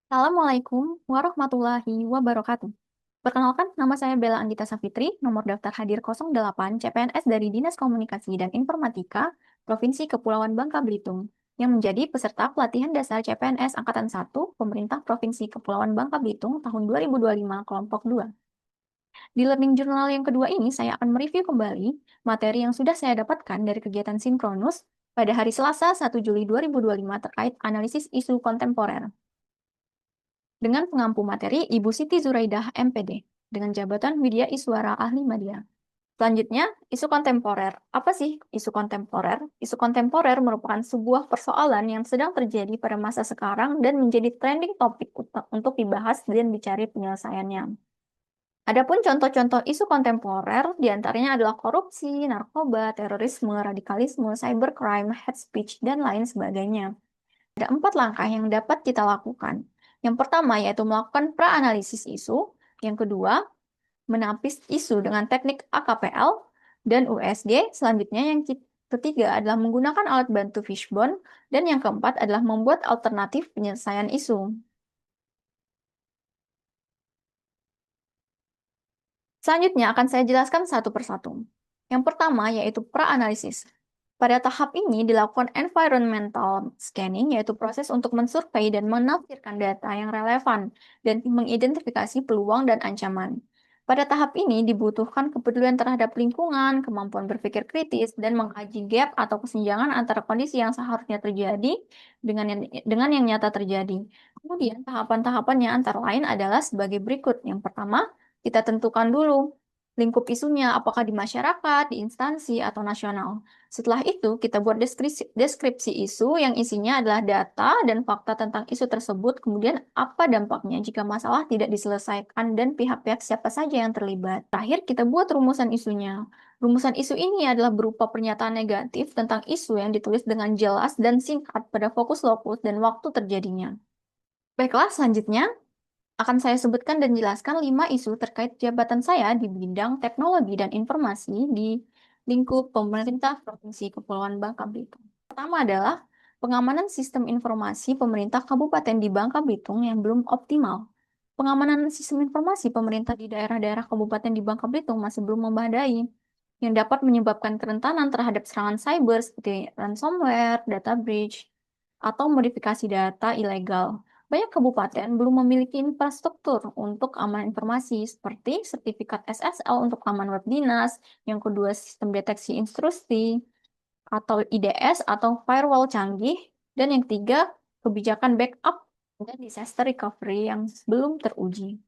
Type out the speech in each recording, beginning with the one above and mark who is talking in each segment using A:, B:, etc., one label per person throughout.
A: Assalamualaikum warahmatullahi wabarakatuh. Perkenalkan, nama saya Bella Anggita Safitri, nomor daftar hadir 08 CPNS dari Dinas Komunikasi dan Informatika, Provinsi Kepulauan Bangka Belitung, yang menjadi peserta pelatihan dasar CPNS Angkatan 1 Pemerintah Provinsi Kepulauan Bangka Belitung tahun 2025 kelompok 2. Di Learning Journal yang kedua ini, saya akan mereview kembali materi yang sudah saya dapatkan dari kegiatan sinkronus pada hari Selasa 1 Juli 2025 terkait analisis isu kontemporer dengan pengampu materi Ibu Siti Zuraidah MPD dengan jabatan Widya Iswara Ahli Media. Selanjutnya, isu kontemporer. Apa sih isu kontemporer? Isu kontemporer merupakan sebuah persoalan yang sedang terjadi pada masa sekarang dan menjadi trending topik untuk dibahas dan dicari penyelesaiannya. Adapun contoh-contoh isu kontemporer diantaranya adalah korupsi, narkoba, terorisme, radikalisme, cybercrime, hate speech, dan lain sebagainya. Ada 4 langkah yang dapat kita lakukan. Yang pertama yaitu melakukan pra-analisis isu. Yang kedua, menapis isu dengan teknik AKPL dan USG. Selanjutnya yang ketiga adalah menggunakan alat bantu fishbone. Dan yang keempat adalah membuat alternatif penyelesaian isu. Selanjutnya akan saya jelaskan satu persatu. Yang pertama yaitu pra-analisis. Pada tahap ini dilakukan environmental scanning, yaitu proses untuk mensurvei dan menafsirkan data yang relevan dan mengidentifikasi peluang dan ancaman. Pada tahap ini dibutuhkan kepedulian terhadap lingkungan, kemampuan berpikir kritis, dan mengkaji gap atau kesenjangan antara kondisi yang seharusnya terjadi dengan yang nyata terjadi. Kemudian tahapan-tahapannya antara lain adalah sebagai berikut. Yang pertama, kita tentukan dulu lingkup isunya, apakah di masyarakat, di instansi, atau nasional. Setelah itu, kita buat deskripsi isu yang isinya adalah data dan fakta tentang isu tersebut, kemudian apa dampaknya jika masalah tidak diselesaikan dan pihak-pihak siapa saja yang terlibat. Terakhir, kita buat rumusan isunya. Rumusan isu ini adalah berupa pernyataan negatif tentang isu yang ditulis dengan jelas dan singkat pada fokus lokus dan waktu terjadinya. Baiklah, selanjutnya akan saya sebutkan dan jelaskan 5 isu terkait jabatan saya di bidang teknologi dan informasi di lingkup pemerintah Provinsi Kepulauan Bangka Belitung. Pertama adalah pengamanan sistem informasi pemerintah Kabupaten di Bangka Belitung yang belum optimal. Pengamanan sistem informasi pemerintah di daerah-daerah Kabupaten di Bangka Belitung masih belum memadai, yang dapat menyebabkan kerentanan terhadap serangan cyber seperti ransomware, data breach, atau modifikasi data ilegal. Banyak kabupaten belum memiliki infrastruktur untuk keamanan informasi seperti sertifikat SSL untuk aman web dinas, yang kedua sistem deteksi intrusi atau IDS atau firewall canggih, dan yang ketiga kebijakan backup dan disaster recovery yang belum teruji.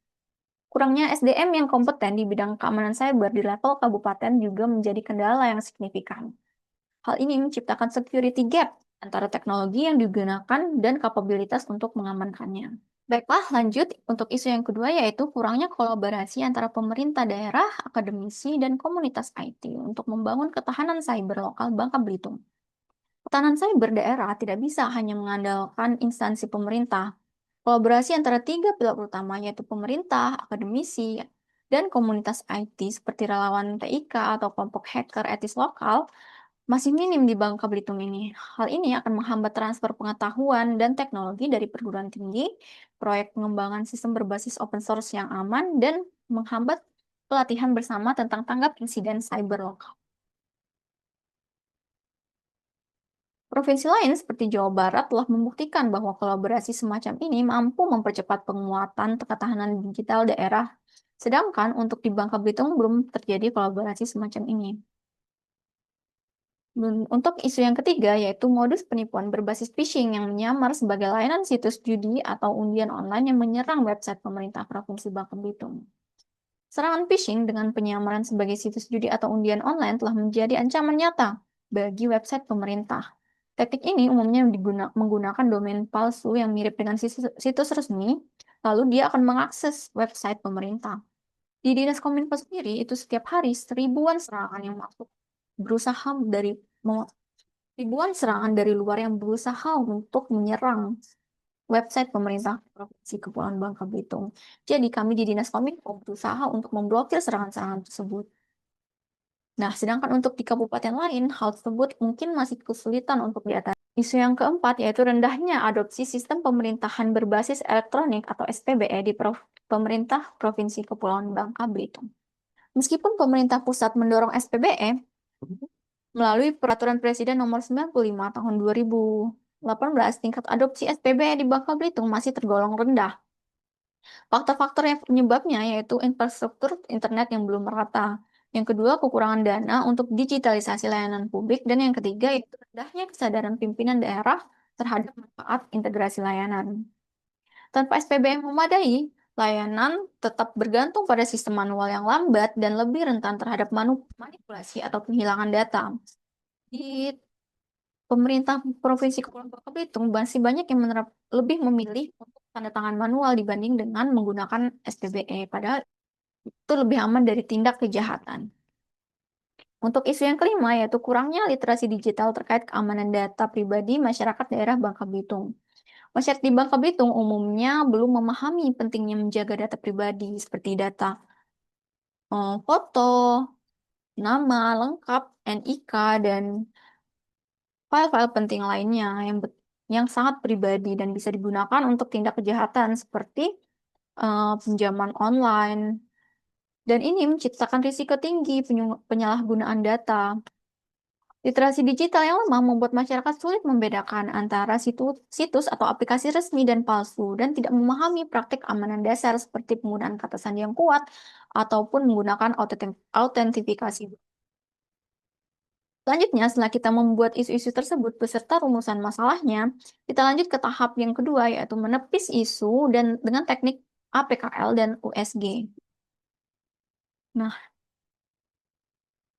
A: Kurangnya SDM yang kompeten di bidang keamanan cyber di level kabupaten juga menjadi kendala yang signifikan. Hal ini menciptakan security gap antara teknologi yang digunakan dan kapabilitas untuk mengamankannya. Baiklah, lanjut untuk isu yang kedua yaitu kurangnya kolaborasi antara pemerintah daerah, akademisi, dan komunitas IT untuk membangun ketahanan cyber lokal Bangka Belitung. Ketahanan cyber daerah tidak bisa hanya mengandalkan instansi pemerintah. Kolaborasi antara 3 pilar utama yaitu pemerintah, akademisi, dan komunitas IT seperti relawan TIK atau kelompok hacker etis lokal masih minim di Bangka Belitung ini. Hal ini akan menghambat transfer pengetahuan dan teknologi dari perguruan tinggi, proyek pengembangan sistem berbasis open source yang aman, dan menghambat pelatihan bersama tentang tanggap insiden cyber lokal. Provinsi lain seperti Jawa Barat telah membuktikan bahwa kolaborasi semacam ini mampu mempercepat penguatan ketahanan digital daerah, sedangkan untuk di Bangka Belitung belum terjadi kolaborasi semacam ini. Untuk isu yang ketiga, yaitu modus penipuan berbasis phishing yang menyamar sebagai layanan situs judi atau undian online yang menyerang website pemerintah Provinsi Bangka Belitung. Serangan phishing dengan penyamaran sebagai situs judi atau undian online telah menjadi ancaman nyata bagi website pemerintah. Teknik ini umumnya menggunakan domain palsu yang mirip dengan situs resmi, lalu dia akan mengakses website pemerintah. Di Dinas Kominfo sendiri, itu setiap hari ribuan serangan yang masuk berusaha dari ribuan serangan dari luar yang berusaha untuk menyerang website pemerintah Provinsi Kepulauan Bangka Belitung. Jadi kami di Dinas Kominfo berusaha untuk memblokir serangan-serangan tersebut. Nah, sedangkan untuk di kabupaten lain, hal tersebut mungkin masih kesulitan untuk diatasi. Isu yang keempat yaitu rendahnya adopsi sistem pemerintahan berbasis elektronik atau SPBE di pemerintah Provinsi Kepulauan Bangka Belitung. Meskipun pemerintah pusat mendorong SPBE melalui Peraturan Presiden Nomor 95 Tahun 2018, tingkat adopsi SPBE di Bangka Belitung masih tergolong rendah. Faktor-faktor yang penyebabnya yaitu infrastruktur internet yang belum merata. Yang kedua, kekurangan dana untuk digitalisasi layanan publik. Dan yang ketiga, yaitu rendahnya kesadaran pimpinan daerah terhadap manfaat integrasi layanan. Tanpa SPB yang memadai, layanan tetap bergantung pada sistem manual yang lambat dan lebih rentan terhadap manipulasi atau penghilangan data. Di pemerintah Provinsi Kepulauan Bangka Belitung masih banyak yang lebih memilih untuk tanda tangan manual dibanding dengan menggunakan SPBE, padahal itu lebih aman dari tindak kejahatan. Untuk isu yang kelima, yaitu kurangnya literasi digital terkait keamanan data pribadi masyarakat daerah Bangka Belitung. Masyarakat di Bangka Belitung umumnya belum memahami pentingnya menjaga data pribadi seperti data foto, nama lengkap, NIK, dan file-file penting lainnya yang sangat pribadi dan bisa digunakan untuk tindak kejahatan seperti pinjaman online. Dan ini menciptakan risiko tinggi penyalahgunaan data. Literasi digital yang lemah membuat masyarakat sulit membedakan antara situs atau aplikasi resmi dan palsu dan tidak memahami praktik keamanan dasar seperti penggunaan kata sandi yang kuat ataupun menggunakan autentifikasi. Selanjutnya, setelah kita membuat isu-isu tersebut beserta rumusan masalahnya, kita lanjut ke tahap yang kedua, yaitu menepis isu dan dengan teknik APKL dan USG. Nah,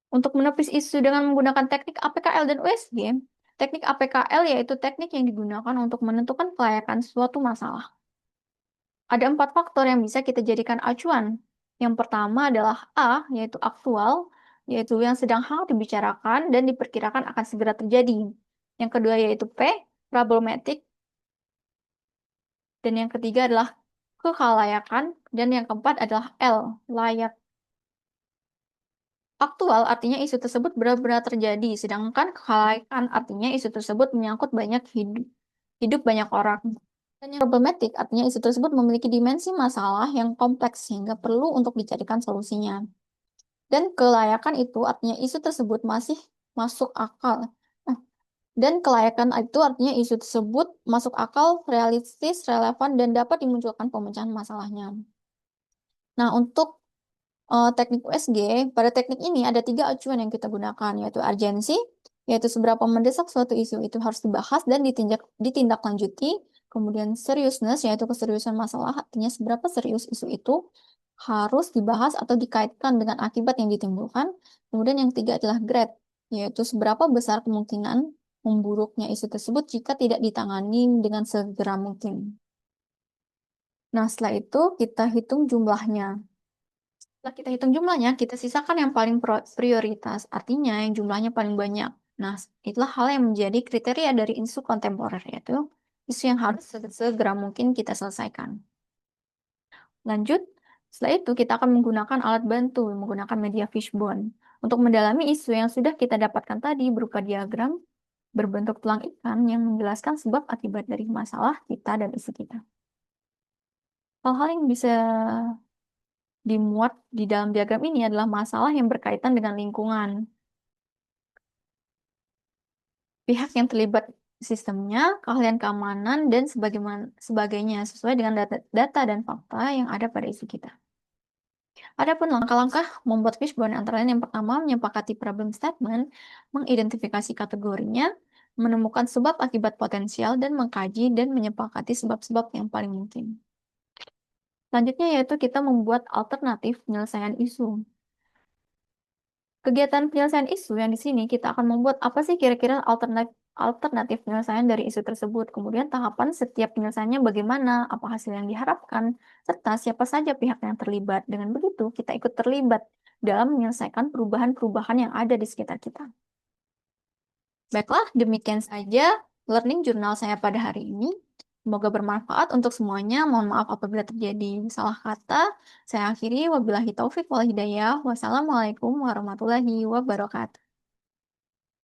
A: untuk menepis isu dengan menggunakan teknik APKL dan USG, teknik APKL yaitu teknik yang digunakan untuk menentukan kelayakan suatu masalah. Ada 4 faktor yang bisa kita jadikan acuan. Yang pertama adalah A, yaitu aktual, yaitu yang sedang hangat dibicarakan dan diperkirakan akan segera terjadi. Yang kedua yaitu P, problematic, dan yang ketiga adalah kekhalayakan, dan yang keempat adalah L, layak. Aktual artinya isu tersebut benar-benar terjadi, sedangkan kekhalayakan artinya isu tersebut menyangkut banyak hidup banyak orang. Dan yang problematik artinya isu tersebut memiliki dimensi masalah yang kompleks sehingga perlu untuk dicarikan solusinya. Dan kelayakan itu artinya isu tersebut masih masuk akal. Nah, dan kelayakan itu artinya isu tersebut masuk akal, realistis, relevan, dan dapat dimunculkan pemecahan masalahnya. Nah, untuk teknik USG, pada teknik ini ada 3 acuan yang kita gunakan, yaitu urgensi, yaitu seberapa mendesak suatu isu itu harus dibahas dan ditindaklanjuti. Kemudian seriousness, yaitu keseriusan masalah, artinya seberapa serius isu itu harus dibahas atau dikaitkan dengan akibat yang ditimbulkan. Kemudian yang ketiga adalah grade, yaitu seberapa besar kemungkinan memburuknya isu tersebut jika tidak ditangani dengan segera mungkin. Nah, setelah itu kita hitung jumlahnya. Setelah kita hitung jumlahnya, kita sisakan yang paling prioritas, artinya yang jumlahnya paling banyak. Nah, itulah hal yang menjadi kriteria dari isu kontemporer, yaitu isu yang harus segera mungkin kita selesaikan. Lanjut, setelah itu kita akan menggunakan alat bantu, menggunakan media fishbone, untuk mendalami isu yang sudah kita dapatkan tadi berupa diagram berbentuk tulang ikan yang menjelaskan sebab akibat dari masalah kita dan isu kita. Hal-hal yang bisa dimuat di dalam diagram ini adalah masalah yang berkaitan dengan lingkungan. Pihak yang terlibat sistemnya, keahlian keamanan, dan sebagainya sesuai dengan data dan fakta yang ada pada isu kita. Adapun langkah-langkah membuat fishbone antara lain yang pertama menyepakati problem statement, mengidentifikasi kategorinya, menemukan sebab akibat potensial, dan mengkaji dan menyepakati sebab-sebab yang paling mungkin. Selanjutnya yaitu kita membuat alternatif penyelesaian isu. Kegiatan penyelesaian isu yang di sini kita akan membuat apa sih kira-kira alternatif penyelesaian dari isu tersebut. Kemudian tahapan setiap penyelesaiannya bagaimana, apa hasil yang diharapkan, serta siapa saja pihak yang terlibat. Dengan begitu kita ikut terlibat dalam menyelesaikan perubahan-perubahan yang ada di sekitar kita. Baiklah, demikian saja learning jurnal saya pada hari ini. Semoga bermanfaat untuk semuanya. Mohon maaf apabila terjadi salah kata. Saya akhiri. Wabillahi taufik wal hidayah. Wassalamualaikum warahmatullahi wabarakatuh.